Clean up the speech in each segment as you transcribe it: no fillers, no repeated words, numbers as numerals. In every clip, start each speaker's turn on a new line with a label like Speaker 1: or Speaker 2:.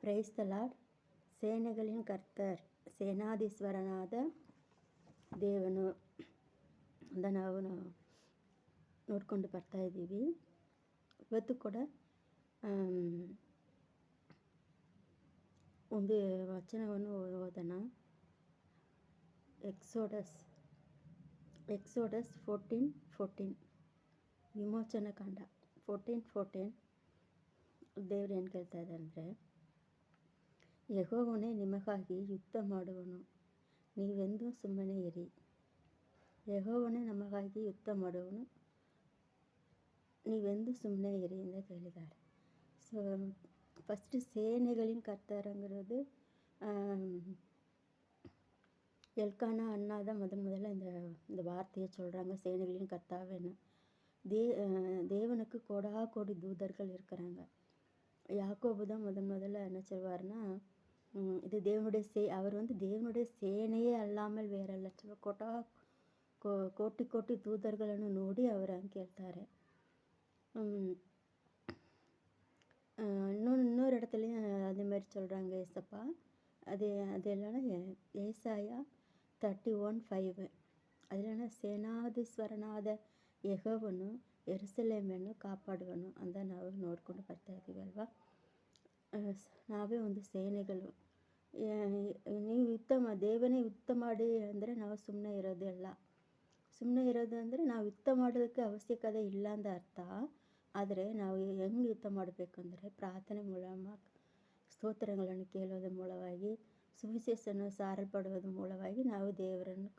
Speaker 1: Price the lord. ಸೇನೆಗಳಿನ ಕರ್ತರ್, ಸೇನಾಧೀಶ್ವರನಾದ ದೇವನು ಅಂತ ನಾವು ನೋಡ್ಕೊಂಡು ಬರ್ತಾ ಇದ್ದೀವಿ. ಇವತ್ತು ಕೂಡ ಒಂದು ವಚನವನ್ನು ಓದೋಣ. ಎಕ್ಸೋಡಸ್ 14:14 ವಿಮೋಚನ ಕಾಂಡ 14:14 ದೇವ್ರು ಏನು ಕೇಳ್ತಾ ಇದ್ದಾರೆ ಅಂದರೆ, ಯೆಹೋವನೇ ನಿಮಗಾಗಿ ಯುದ್ಧ ಮಾಡುವನು, ನೀವೆಂದೂ ಸುಮ್ಮನೆ ಇರಿ. ಯೆಹೋವನೇ ನಮಗಾಗಿ ಯುದ್ಧ ಮಾಡುವನು, ನೀವೆಂದೂ ಸುಮ್ಮನೆ ಇರಿ ಅಂತ ಕೇಳಿದ್ದಾರೆ. ಸೊ ಫಸ್ಟ್ ಸೇನೆಗಳಿನ கர்த்தருங்கிறது எல்கானா அண்ணா தான் முதல்ல இந்த வார்த்தையை சொல்கிறாங்க, சேனைகளின் கர்த்தாவேன்னு. தேவனுக்கு கோடி தூதர்கள் இருக்கிறாங்க. யாக்கோபு தான் முதல்ல என்ன சொல்வார்னா, இது தேவனுடைய அவர் தேவனுடைய சேனையே அல்லாமல் வேறಲ್ಲ, ಕೋಟಿ ದೂತರುಗಳನ್ನು ನೋಡಿ ಅವರು ಹಂಗೆ ಕೇಳ್ತಾರೆ. இன்னொரு இடத்துலையும் அதே மாதிரி சொல்கிறாங்க ஏசப்பா. அதெல்லாம் ஏசாயா 31:5 ಅದೆಲ್ಲ ಸೇನಾಧೀಶ್ವರನಾದ ಯೆಹೋವನು ಯೆರೂಸಲೇಮನ್ನು ಕಾಪಾಡುವನು ಅಂತ ನಾವು ನೋಡ್ಕೊಂಡು ಬರ್ತಾ ಇದ್ದೀವಿ ಅಲ್ವಾ. ನಾವೇ ಒಂದು ಸೇನೆಗಳು. ನೀವು ದೇವನೇ ಯುದ್ಧ ಮಾಡಿ ಅಂದರೆ ನಾವು ಸುಮ್ಮನೆ ಇರೋದಿಲ್ಲ. ಸುಮ್ಮನೆ ಇರೋದು ಅಂದರೆ ನಾವು ಯುದ್ಧ ಮಾಡೋದಕ್ಕೆ ಅವಶ್ಯಕತೆ ಇಲ್ಲ ಅಂತ ಅರ್ಥ. ಆದರೆ ನಾವು ಹೆಂಗೆ ಯುದ್ಧ ಮಾಡಬೇಕಂದ್ರೆ ಪ್ರಾರ್ಥನೆ ಮೂಲಕ, ಸ್ತೋತ್ರಗಳನ್ನು ಕೇಳೋದ್ರ ಮೂಲವಾಗಿ, ಸುವಿಶೇಷವನ್ನು ಸಾರಲ್ಪಡುವುದರ ಮೂಲವಾಗಿ ನಾವು ದೇವರನ್ನು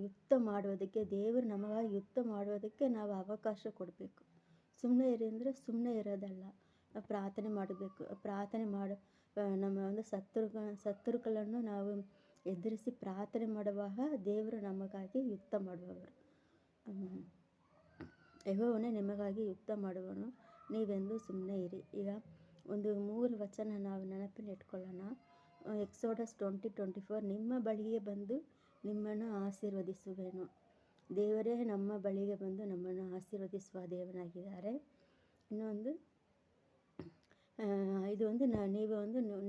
Speaker 1: ಯುದ್ಧ ಮಾಡುವುದಕ್ಕೆ, ದೇವರು ನಮಗಾಗಿ ಯುದ್ಧ ಮಾಡುವುದಕ್ಕೆ ನಾವು ಅವಕಾಶ ಕೊಡಬೇಕು. ಸುಮ್ಮನೆ ಇರಿ ಅಂದರೆ ಸುಮ್ಮನೆ ಇರೋದಲ್ಲ, ಪ್ರಾರ್ಥನೆ ಮಾಡಬೇಕು. ಪ್ರಾರ್ಥನೆ ನಮ್ಮ ಒಂದು ಶತ್ರುಗಳನ್ನು ನಾವು ಎದುರಿಸಿ ಪ್ರಾರ್ಥನೆ ಮಾಡುವಾಗ ದೇವರು ನಮಗಾಗಿ ಯುದ್ಧ ಮಾಡುವವರು. ಯೆಹೋವನೇ ನಿಮಗಾಗಿ ಯುದ್ಧ ಮಾಡುವನು, ನೀವೆಂದೂ ಸುಮ್ಮನೆ ಇರಿ. ಈಗ ಒಂದು 3 ವಚನ ನಾವು ನೆನಪಿನ ಇಟ್ಕೊಳ್ಳೋಣ. ಎಕ್ಸೋಡಸ್ 20:24 ನಿಮ್ಮ ಬಳಿಗೆ ಬಂದು ನಿಮ್ಮನ್ನು ಆಶೀರ್ವದಿಸುವೆನು. ದೇವರೇ ನಮ್ಮ ಬಳಿಗೆ ಬಂದು ನಮ್ಮನ್ನು ಆಶೀರ್ವದಿಸುವ ದೇವನಾಗಿದ್ದಾರೆ. ಇನ್ನೊಂದು ಇದು ನೀವು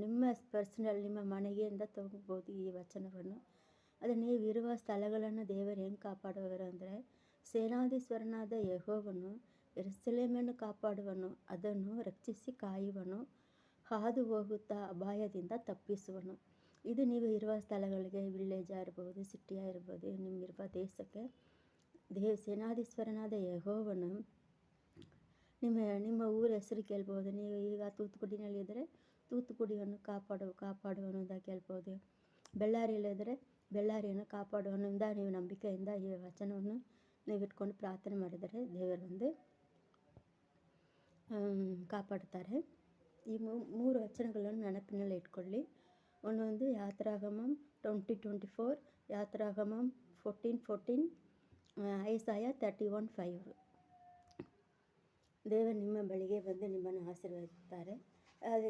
Speaker 1: ನಿಮ್ಮ ಪರ್ಸನಲ್ ನಿಮ್ಮ ಮನೆಗೆಯಿಂದ ತಗೋಬೋದು ಈ ವಚನವನ್ನು. ಅದು ನೀವಿರುವ ಸ್ಥಳಗಳನ್ನು ದೇವರು ಹೆಂಗೆ ಕಾಪಾಡುವರು ಅಂದರೆ, ಸೇನಾಧೀಶ್ವರನಾದ ಯೆಹೋವನು ಯೆರೂಸಲೇಮನ್ನು ಕಾಪಾಡುವನು, ಅದನ್ನು ರಕ್ಷಿಸಿ ಕಾಯುವನು, ಹಾದು ಹೋಗುತ್ತಾ ಅಪಾಯದಿಂದ ತಪ್ಪಿಸುವನು. ಇದು ನೀವು ಇರುವ ಸ್ಥಳಗಳಿಗೆ, ವಿಲೇಜ್ ಇರ್ಬೋದು, ಸಿಟಿ ಇರ್ಬೋದು, ನಿಮ್ಮಿರುವ ದೇಶಕ್ಕೆ ಸೇನಾಧೀಶ್ವರನಾದ ಯೆಹೋವನು ನಿಮ್ಮ ಊರ ಹೆಸರು ಕೇಳ್ಬೋದು. ನೀವು ಈಗ ತೂತುಕುಡಿನಲ್ಲಿದ್ದರೆ ತೂತುಕುಡಿಯನ್ನು ಕಾಪಾಡುವನು ಅಂತ ಕೇಳ್ಬೋದು. ಬೆಳ್ಳಾರಿಯಲ್ಲಿದ್ದರೆ ಬೆಳ್ಳಾರಿಯನ್ನು ಕಾಪಾಡುವನು ಅಂತ ನೀವು ನಂಬಿಕೆಯಿಂದ ಈ ವಚನವನ್ನು ನೀವು ಇಟ್ಕೊಂಡು ಪ್ರಾರ್ಥನೆ ಮಾಡಿದರೆ ದೇವರು ಕಾಪಾಡ್ತಾರೆ. ಈ 3 ವಚನಗಳನ್ನು ನೆನಪಿನಲ್ಲಿ ಇಟ್ಕೊಳ್ಳಿ. ಒಂದೊಂದು ಯಾತ್ರಾಗಮಂ 20:24, ಯಾತ್ರಾಗಮಂ 14:14, ಐಸಾಯ 31:5. ದೇವರು ನಿಮ್ಮ ಬಳಿಗೆ ಬಂದು ನಿಮ್ಮನ್ನು ಆಶೀರ್ವದಿಸುತ್ತಾರೆ. ಅದು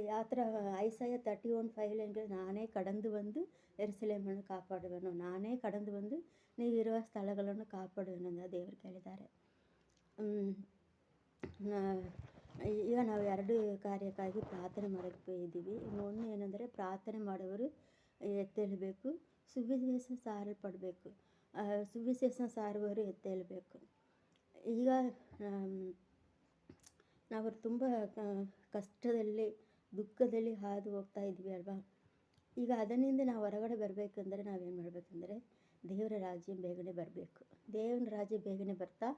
Speaker 1: ಐಸಾಯ 31:5 ನಾನೇ ಕಡந்து ಬಂದು ಯೆರೂಸಲೇಮನ್ನು ಕಾಪಾಡುವನು, ನಾನೇ ಕಡந்து ಬಂದು ನೀವಿರುವ ಸ್ಥಳಗಳನ್ನು ಕಾಪಾಡುವೆನು ಅಂತ ದೇವರು ಕೇಳಿದ್ದಾರೆ. ಈಗ ನಾವು 2 ಕಾರ್ಯಕ್ಕಾಗಿ ಪ್ರಾರ್ಥನೆ ಮಾಡಕ್ಕೆ ಇದ್ದೀವಿ. ಒಂದು ಏನಂದರೆ, ಪ್ರಾರ್ಥನೆ ಮಾಡೋರು ಎದ್ದೇಳಬೇಕು, ಸುವಿಶೇಷ ಸಾರಲ್ಪಡಬೇಕು. ಸುವಿಶೇಷ ಸಾರುವವರು ಎದ್ದೇಳಬೇಕು. ಈಗ ನಾವು ತುಂಬ ಕಷ್ಟದಲ್ಲಿ, ದುಃಖದಲ್ಲಿ ಹಾದು ಹೋಗ್ತಾ ಇದ್ವಿ ಅಲ್ವಾ. ಈಗ ಅದರಿಂದ ನಾವು ಹೊರಗಡೆ ಬರಬೇಕಂದ್ರೆ ನಾವೇನು ಮಾಡಬೇಕಂದ್ರೆ, ದೇವರ ರಾಜ್ಯ ಬೇಗನೆ ಬರಬೇಕು. ದೇವರ ರಾಜ್ಯ ಬೇಗನೆ ಬರ್ತಾ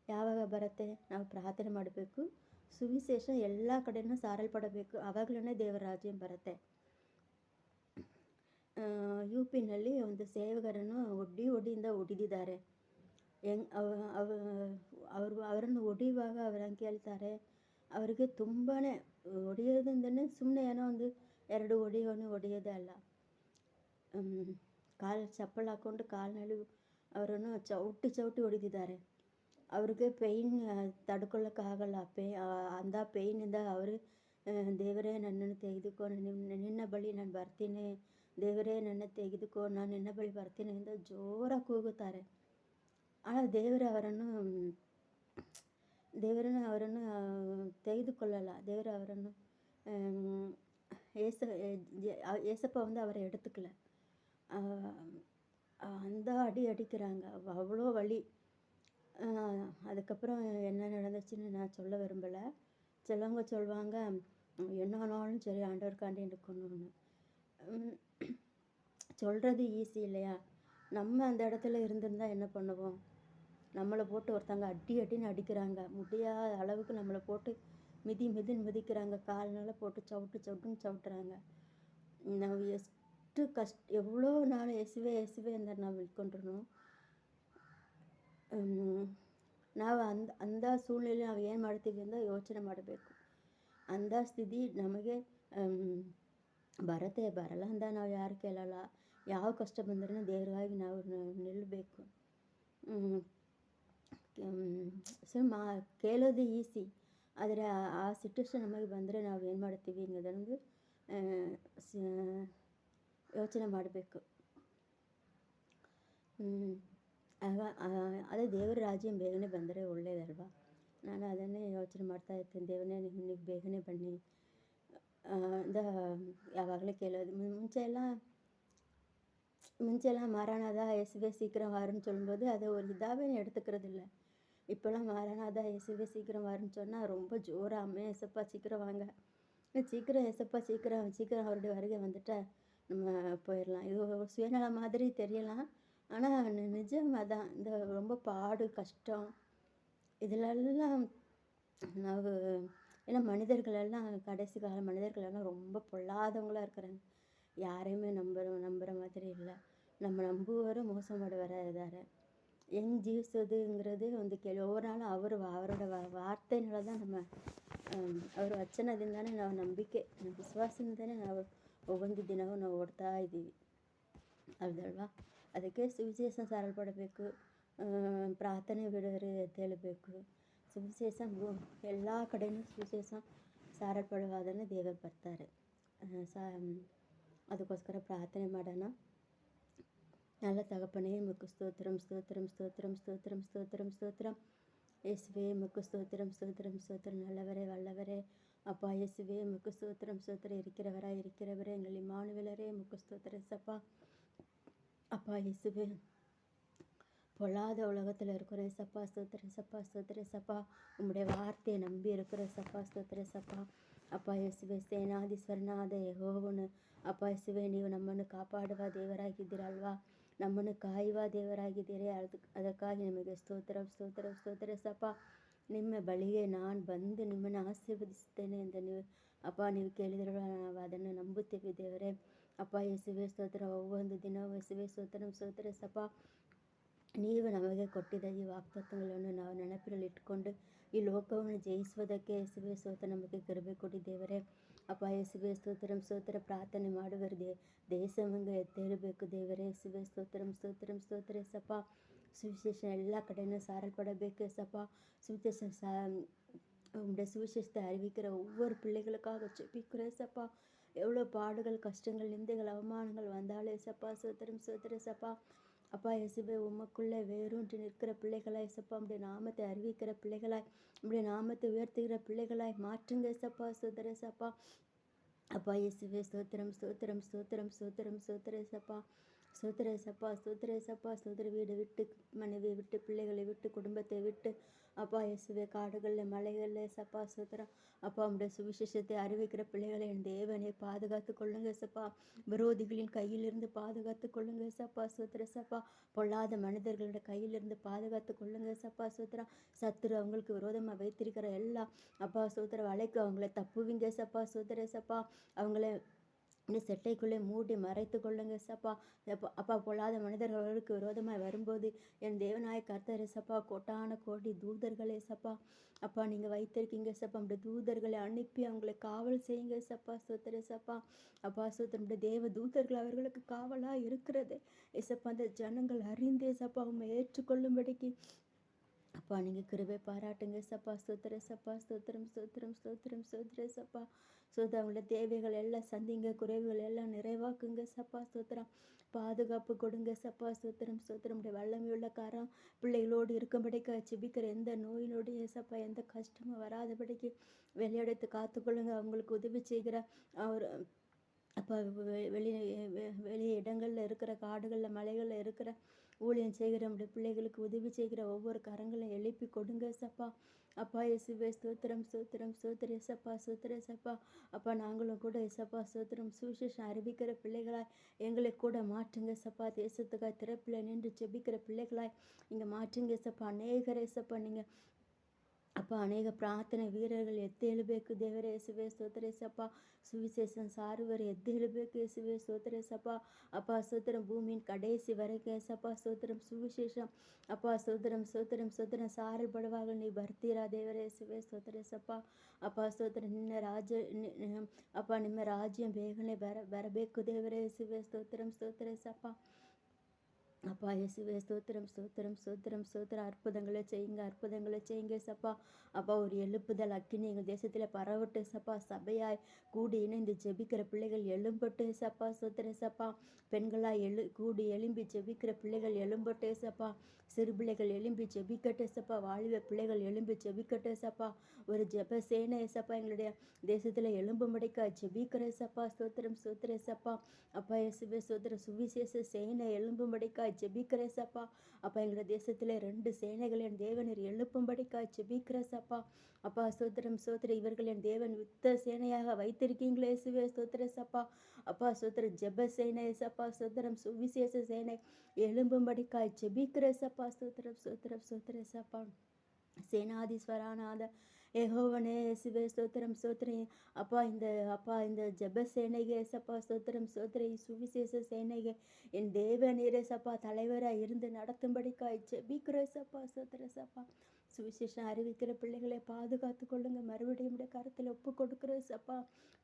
Speaker 1: ಯಾವಾಗ ಬರುತ್ತೆ? ನಾವು ಪ್ರಾರ್ಥನೆ ಮಾಡಬೇಕು, ಸುವಿಶೇಷ ಎಲ್ಲ ಕಡೆಯೂ ಸಾರಲ್ಪಡಬೇಕು. ಆವಾಗಲೇ ದೇವರ ರಾಜ್ಯ ಬರುತ್ತೆ. UPನಲ್ಲಿ ಒಂದು ಸೇವಕರನ್ನು ಒಡ್ಡಿಯಿಂದ ಹೊಡೆದಿದ್ದಾರೆ. ಅವರನ್ನು ಹೊಡೆಯುವಾಗ ಅವರು ಹಂಗೆ ಕೇಳ್ತಾರೆ, ಅವರಿಗೆ ತುಂಬಾ ಹೊಡೆಯೋದ್ರಿಂದನೇ, ಸುಮ್ಮನೆ ಏನೋ ಒಂದು 2 ಹೊಡೆಯೋದೇ ಅಲ್ಲ. ಕಾಲು ಚಪ್ಪಲ್ ಹಾಕ್ಕೊಂಡು ಕಾಲಿನಲ್ಲಿ ಅವರನ್ನು ಚೌಟಿ ಹೊಡೆದಿದ್ದಾರೆ. ಅವ್ರಿಗೆ ಪೇಯ್ನ್ ತಡ್ಕೊಳ್ಳೋಕ್ಕಾಗಲ್ಲ. ಅಂಥ ಪೇಯ್ನಿಂದ ಅವರು, ದೇವರೇ ನನ್ನನ್ನು ತೆಗೆದುಕೋ, ನಿನ್ನ ಬಳಿ ನಾನು ಬರ್ತೀನಿ, ದೇವರೇ ನನ್ನ ತೆಗೆದುಕೋ, ನಾನು ನಿನ್ನ ಬಳಿ ಬರ್ತೀನಿ ಎಂದು ಜೋರಾಗಿ ಕೂಗುತ್ತಾರೆ. ஆனால் ದೇವರು ಅವರನ್ನು ತೆಗೆದುಕೊಳ್ಳಲ್ಲ. ದೇವರು ಅವರನ್ನು அம், ஏச ஏசப்பா வந்து அவரை எடுத்துக்கல. அ அந்த அடி அடிக்கிறாங்க. அவ்வளோ வலி. அ அதுக்கப்புறம் என்ன நடந்துச்சுன்னு நான் சொல்ல விரும்பல. சிலவங்க சொல்வாங்க, என்ன ஆனாலும் சரி ஆண்டவருக்காண்டி நிக்கணும்னு. ம் சொல்றது ஈஸி இல்லையா? நம்ம அந்த இடத்துல இருந்திருந்தா என்ன பண்ணுவோம்? நம்மள போட்டு ஒருத்தங்க அடி அடின்னு அடிக்கிறாங்க. முடியாத அளவுக்கு நம்மள போட்டு மிதி மிதின்னு மிதிக்கிறாங்க. கால்னால போட்டு சவுட்டு சவுட்டுன்னு சவுட்டுறாங்க. ನಾವು ಎಷ್ಟು எவ்வளோ நாள் இயேசுவே இயேசுவே ಅಂತ ನಾವು ಇಟ್ಕೊಂಡ್ರು ನಾವು ಅಂಥ ಸೂழ்நிಲೆ ನಾವು ಏನು ಮಾಡ್ತೀವಿ ಅಂತ ಯೋಚನೆ ಮಾಡಬೇಕು. ಅಂಥ ಸ್ಥಿತಿ ನಮಗೆ ಬರಲ್ಲ ಅಂತ ನಾವು ಯಾರು ಕೇಳಲ್ಲ. ಯಾವ ಕಷ್ಟ ಬಂದ್ರೂ ದೇವರಿಗಾಗಿ ನಾವು ನಿಲ್ಲಬೇಕು. ಸೊ ಕೇಳೋದು ಈಸಿ, ಆದರೆ ಆ ಸಿಟ್ಯುವೇಶನ್ ನಮಗೆ ಬಂದರೆ ನಾವು ಏನು ಮಾಡ್ತೀವಿ ಅನ್ನೋದೊಂದು ಯೋಚನೆ ಮಾಡಬೇಕು. ಅದೇ ದೇವರ ರಾಜ್ಯ ಬೇಗನೆ ಬಂದರೆ ಒಳ್ಳೆಯದಲ್ವಾ? ನಾನು ಅದನ್ನೇ ಯೋಚನೆ ಮಾಡ್ತಾ ಇರ್ತೀನಿ. ದೇವರೇ ನೀವು ಬೇಗನೆ ಬನ್ನಿ ಅಂತ ಯಾವಾಗಲೂ ಕೇಳೋದು. முன்செல்லாம் மாரானாதா இயேசுவே சீக்கிரம் வாருன்னு சொல்லும்போது அதை ஒரு இதாகவே எடுத்துக்கிறது இல்லை. இப்போல்லாம் மாரானாதா இயேசுவே சீக்கிரம் வாருன்னு சொன்னால் ரொம்ப ஜோராமே, ஏசப்பா சீக்கிரம் வாங்க, சீக்கிரம் ஏசப்பா சீக்கிரம் சீக்கிரம் அவருடைய வருகை வந்துட்டா நம்ம போயிடலாம். இது ஒரு சுயநலம் மாதிரி தெரியலாம், ஆனால் நிஜம் அதான். இந்த ரொம்ப பாடு கஷ்டம் இதிலெல்லாம் ನಾವು ஏன்னா மனிதர்கள் எல்லாம் கடைசி கால மனிதர்கள் எல்லாம் ரொம்ப பொல்லாதவங்களாக இருக்கிறாங்க. யாரையுமே நம்புகிற மாதிரி இல்லை. நம்ம நம்புவரும் மோசமாடுவர ಇದ್ದಾರೆ. ಹೆಂಗೆ ಜೀವಿಸೋದುங்கிறது ಒಂದು ಒவ்வொரு நாளும் ಅವரோட ವಾರ್ತೆನಾல தான் நம்ம ಅವರ ವಚನದಿಂದನೇ ನಾವು ನಂಬಿಕೆ ವಿಶ್ವಾಸದಿಂದನೇ ನಾವು ಒவ்வೊಂದು ದಿನವೂ ನಾವು ಓಡ್ತಾ ಇದ್ದೀವಿ, ಹೌದಲ್ವಾ? ಅದಕ್ಕೆ ಸುವಿಶೇಷ ಸಾರಲ್ಪಡಬೇಕು, ಪ್ರಾರ್ಥನೆ ಬಿಡೋರು ಎದ್ದೇಳಬೇಕು. ಸುವಿಶೇಷ ಎಲ್ಲ ಕಡೆಯೂ ಸುವಿಶೇಷ ಸಾರಲ್ಪಡುವುದನ್ನು ದೇವರು ಬರ್ತಾರೆ. ಅದಕ್ಕೋಸ್ಕರ ಪ್ರಾರ್ಥನೆ ಮಾಡೋಣ. நல்ல தகப்பனே, உமக்கு ஸ்தோத்திரம் ஸ்தோத்திரம் ஸ்தோத்திரம் ஸ்தோத்திரம் ஸ்தோத்திரம் ஸ்தோத்திரம். இயேசுவே உமக்கு ஸ்தோத்திரம் ஸ்தோத்திரம் ஸ்தோத்திரம். நல்லவரே வல்லவரே அப்பா இயேசுவே உமக்கு ஸ்தோத்திரம் ஸ்தோத்திரம். இருக்கிறவரே எங்கள் இம்மானுவேலரே உமக்கு ஸ்தோத்திரம் சப்பா. அப்பா இயேசுவே, பொல்லாத உலகத்தில் இருக்கிற சப்பா ஸ்தோத்திரம் சப்பா ஸ்தோத்திரம் சப்பா. உம்முடைய வார்த்தையை நம்பி இருக்கிற சப்பா ஸ்தோத்திரம் சப்பா. ಅಪ್ಪ ಯೇಸುವೆ, ಸೇನಾಧೀಶ್ವರನಾದ ಯೆಹೋವನು ಅಪ್ಪ ಯೇಸುವೆ, ನೀವು ನಮ್ಮನ್ನು ಕಾಪಾಡುವ ದೇವರಾಗಿದ್ದೀರಲ್ವಾ? ನಮ್ಮನ್ನು ಕಾಯುವ ದೇವರಾಗಿದ್ದೀರಿ. ಅದಕ್ಕಾಗಿ ನಿಮಗೆ ಸ್ತೋತ್ರ ಸ್ತೋತ್ರ ಸ್ತೋತ್ರ ಸಪ್ಪ. ನಿಮ್ಮ ಬಳಿಗೆ ನಾನು ಬಂದು ನಿಮ್ಮನ್ನು ಆಶೀರ್ವದಿಸುತ್ತೇನೆ ಎಂದು ನೀವು ಕೇಳಿದರೆ ನಾವು ಅದನ್ನು ನಂಬುತ್ತೇವೆ ದೇವರೇ. ಅಪ್ಪ ಯೇಸುವೆ ಸ್ತೋತ್ರ. ಒவ்வொಂದು ದಿನವೂ ಯೇಸುವೆ ಸ್ತೋತ್ರ ಸಪ್ಪ. ನೀವು ನಮಗೆ ಕೊಟ್ಟಿದ್ದ ಈ ವಾಗ್ದಾನಗಳನ್ನು ನಾವು ನೆನಪಿನಲ್ಲಿಟ್ಟುಕೊಂಡು ಈ ಲೋಕವನ್ನು ಜಯಿಸುವುದಕ್ಕೆ ಯೇಸುವೆ ಸ್ತೋತ್ರ ನಮಗೆ ಕೃಪೆ ಕೊಟ್ಟಿದ್ದೇವರೇ. ಅಪ್ಪ ಯೇಸುವೆ ಸ್ತೋತ್ರಂ ಸ್ತೋತ್ರ. ಪ್ರಾರ್ಥನೆ ಮಾಡುವರ ದೇಶವಂಗೆ ಎದ್ದೇಳಬೇಕು ದೇವರೇ. ಯೇಸುವೆ ಸ್ತೋತ್ರಂ ಸ್ತೋತ್ರಂ ಸ್ತೋತ್ರ ಸಪ್ಪ. சுவிசேஷம் எல்லா கடையிலும் சாரல்படಬೇಕು சப்பா. சுவிசேஷத்தை அறிவிக்கிற ஒவ்வொரு பிள்ளைகளுக்காக ஜெபிக்கிறேன் சப்பா. எவ்வளோ பாடுகள் கஷ்டங்கள் நிந்தைகள் அவமானங்கள் வந்தாலே சப்பா சோத்திரம் சோத்திர சப்பா. அப்பா இயேசுவே, உமக்குள்ளே வேரூன்றி நிற்கிற பிள்ளைகளாய் சப்பா, உம்முடைய நாமத்தை அறிவிக்கிற பிள்ளைகளாய், உம்முடைய நாமத்தை உயர்த்துகிற பிள்ளைகளாய் மாற்றுங்க சப்பா சோதர சப்பா. அப்பா இயேசுவே ஸ்தோத்திரம் ஸ்தோத்திரம் ஸ்தோத்திரம் ஸ்தோத்திரம் ஸ்தோத்திர சப்பா. ஸ்தோத்திர சப்பா ஸ்தோத்திர சப்பா ஸ்தோத்திர. வீடு விட்டு, மனைவியை விட்டு, பிள்ளைகளை விட்டு, குடும்பத்தை விட்டு அப்பா இயேசுவே, காடுகளில் மலைகளில் சப்பா ஸ்தோத்திரம். அப்பா உம்முடைய சுவிசேஷத்தை அறிவிக்கிற பிள்ளைகளை என் தேவனை பாதுகாத்து கொள்ளுங்க சப்பா. விரோதிகளின் கையிலிருந்து பாதுகாத்து கொள்ளுங்க சப்பா ஸ்தோத்திர சப்பா. பொல்லாத மனிதர்களோட கையிலிருந்து பாதுகாத்து கொள்ளுங்க சப்பா ஸ்தோத்திரம். சத்துரு அவங்களுக்கு விரோதமாக வைத்திருக்கிற எல்லாம் அப்பா ஸ்தோத்திர வலைக்கு அவங்கள தப்புவிங்க சப்பா ஸ்தோத்திர சப்பா. அவங்கள இந்த செட்டைக்குள்ளே மூடி மறைத்து கொள்ளுங்க சப்பா. அப்பா பொல்லாத மனிதர்களுக்கு விரோதமாக வரும்போது என் தேவனாய கர்த்தரே சப்பா, கோட்டான கோடி தூதர்களே சப்பா. அப்பா நீங்கள் வைத்திருக்கீங்க சப்பா. நம்முடைய தூதர்களை அனுப்பி அவங்களை காவல் செய்யுங்க சப்பா சோத்திர சப்பா. அப்பா சோத்திர தேவ தூதர்கள் அவர்களுக்கு காவலாக இருக்கிறது சப்பா. அந்த ஜனங்கள் அறிந்தே சப்பா அவங்க ஏற்றுக்கொள்ளும்படிக்கு அப்பா நீங்கள் கிருபை பாராட்டுங்க சப்பா. ஸ்தோத்திர சப்பா ஸ்தோத்திரம் ஸ்தோத்திரம் ஸ்தோத்திரம் ஸ்தோத்திர சப்பா. ஸ்தோத்திரம். அவங்களோட தேவைகள் எல்லாம் சந்திங்க, குறைவுகள் எல்லாம் நிறைவாக்குங்க சப்பா ஸ்தோத்திரம். பாதுகாப்பு கொடுங்க சப்பா ஸ்தோத்திரம் ஸ்தோத்திரம். உடைய வல்லமையுள்ள கரம் பிள்ளைகளோடு இருக்கும்படிக்கு ஜெபிக்கிற எந்த நோய் நொடி ஏசப்பா எந்த கஷ்டமும் வராதபடிக்கு வெளியெடுத்து காத்துக்கொள்ளுங்க. அவங்களுக்கு உதவி செய்கிற அவர் அப்போ வெளி இடங்களில் இருக்கிற காடுகளில் மலைகளில் இருக்கிற ஊழியம் செய்கிற நம்முடைய பிள்ளைகளுக்கு உதவி செய்கிற ஒவ்வொரு கரங்களும் எழுப்பி கொடுங்க சப்பா. அப்பா இயேசுவே ஸ்தோத்திரம் ஸ்தோத்திரம் ஸ்தோத்திர ஏசப்பா ஸ்தோத்திர ஏசப்பா. அப்பா நாங்களும் கூட ஏசப்பா ஸ்தோத்திரம் சுவிசேஷம் அறிவிக்கிற பிள்ளைகளாய் எங்களை கூட மாற்றுங்க சப்பா. தேசத்துக்காய் திறப்பில் நின்று ஜெபிக்கிற பிள்ளைகளாய் இங்கே மாற்றுங்க சப்பா. அநேகர் ஏசப்பா நீங்கள் அப்பா அநேக பிரார்த்தனை வீரர்கள் ಎದ್ದೇಳಬೇಕು ದೇವರೇ ಯೇಸುವೆ ಸ್ತೋತ್ರ ಏಸಪ್ಪ. சுவிசேஷம் சாருவர் எத்தேழுபேருக்கு இயேசுவே ஸ்தோத்திர ஏசப்பா. அப்பா ஸ்தோத்திரம் பூமியின் கடைசி வரைக்கும் ஏசப்பா ஸ்தோத்திரம் சுவிசேஷம் அப்பா ஸ்தோத்திரம் ஸ்தோத்திரம் ஸ்தோத்திரம் சாரல் படுவார்கள் நீ ಬರ್ತೀರಾ ದೇವರೇ ಯೇಸುವೆ ಸ್ತೋತ್ರ ಏಸಪ್ಪ. ಅಪ್ಪ ಸ್ತೋತ್ರ ಅಪ್ಪ ನಿಮ್ಮ ರಾಜ್ಯ ಬೇಗನೆ ಬರಬೇಕು ದೇವರೇ ಯೇಸುವೆ ಸ್ತೋத்திரம் ಸ್ತೋತ್ರ ಏಸಪ್ಪ. அப்பா இயேசுவே ஸ்தோத்திரம் ஸ்தோத்திரம் ஸ்தோத்திரம் ஸ்தோத்திரம். அற்புதங்களை செய்யுங்க சப்பா. அப்பா ஒரு எழுப்புதல் அக்கினி எங்கள் தேசத்தில் பரவட்டு சப்பா. சபையாய் கூடி இணைந்து ஜெபிக்கிற பிள்ளைகள் எழும்பட்டு சப்பா ஸ்தோத்திர சப்பா. பெண்களாய் கூடி எழும்பி ஜெபிக்கிற பிள்ளைகள் எழும்பட்டு சப்பா. சிறு பிள்ளைகள் எழும்பி ஜெபிக்கட்டு சப்பா. வாலிப பிள்ளைகள் எழும்பி ஜெபிக்கட்டு சப்பா. ஒரு ஜெப சேனை சப்பா எங்களுடைய தேசத்தில் எழும்பும்படிக்கா ஜெபிக்கிற சப்பா. ஸ்தோத்திரம் ஸ்தோத்திர சப்பா. அப்பா இயேசுவே ஸ்தோத்திரம் சுவிசேஷ சேனை எழும்பும்படிக்கா ஜெபிக்கிற சப்பா. அப்பா எங்களுடைய தேசத்தில் 2 சேனைகள் என் தேவனர் எழுப்பும்படிக்கா ஜெபிக்கிற சப்பா. அப்பா ஸ்தோத்திரம் ஸ்தோத்திர இவர்கள் என் தேவன் யுத்த சேனையாக வைத்திருக்கீங்களே இயேசுவே ஸ்தோத்திர சப்பா. அப்பா ஸ்தோத்திரம் ஜெப சேனை சப்பா ஸ்தோத்திரம் சுவிசேஷ சேனை எழும்பும்படிக்கா ஜெபிக்கிற சப்பா. ஸ்தோத்திரம் ஸ்தோத்திரம் ஸ்தோத்திர சப்பா. சேனாதீஸ்வரானாத யெகோவனே இயேசுவே ஸ்தோத்திரம் ஸ்தோத்திரம். அப்பா இந்த ஜெப சேனைಗೆ ஏசப்பா ஸ்தோத்திரம் ஸ்தோத்திரம். சுவிசேஷ சேனைಗೆ என் தேவனீரே சப்பா தலைவராக இருந்து நடத்தும்படிக்காய் ஜெபிக்கிற சப்பா ஸ்தோத்திர சப்பா. சுவிசேஷம் அறிவிக்கிற பிள்ளைகளை பாதுகாத்து கொள்ளுங்க. மறுபடியும் கருத்தில் ஒப்பு கொடுக்குற சப்பா.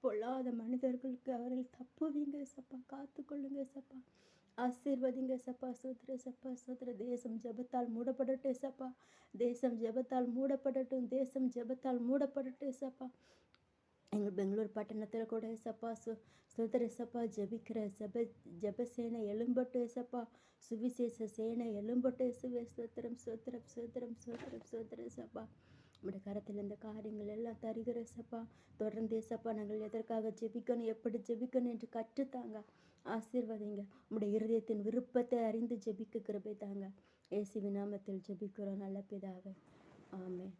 Speaker 1: பொல்லாத மனிதர்களுக்கு அவர்கள் தப்புவீங்க சப்பா. காத்து கொள்ளுங்க சப்பா. ஆசீர்வதிங்க சப்பா. ஸ்தோத்திர சப்பா ஸ்தோத்திர. தேசம் ஜெபத்தால் மூடப்படட்டும் சப்பா. தேசம் ஜெபத்தால் மூடப்படட்டும். தேசம் ஜெபத்தால் மூடப்படட்டும் சப்பா. எங்கள் பெங்களூர் பட்டணத்தில் கூட சப்பா ஸ்தோத்திர சப்பா ஜெபிக்கிற ஜெப சேனை எழும்பட்டு சப்பா. சுவிசேஷ சேனை எழும்பட்டு இயேசுவே ஸ்தோத்திரம் ஸ்தோத்திரம் ஸ்தோத்திரம் ஸ்தோத்திரம் ஸ்தோத்திர சப்பா. நம்முடைய கரத்தில் இந்த காரியங்கள் எல்லாம் தருகிற சப்பா. தொடர்ந்து சப்பா நாங்கள் எதற்காக ஜெபிக்கணும் எப்படி ஜெபிக்கணும் என்று கற்றுத்தாங்க. ஆசீர்வதிங்க. உம்முடைய இருதயத்தின் விருப்பத்தை அறிந்து ஜெபிக்க கிருபை தாங்க. இயேசுவின் நாமத்தில் ஜெபிக்கிறோம் நல்ல பிதாவே. ஆமென்.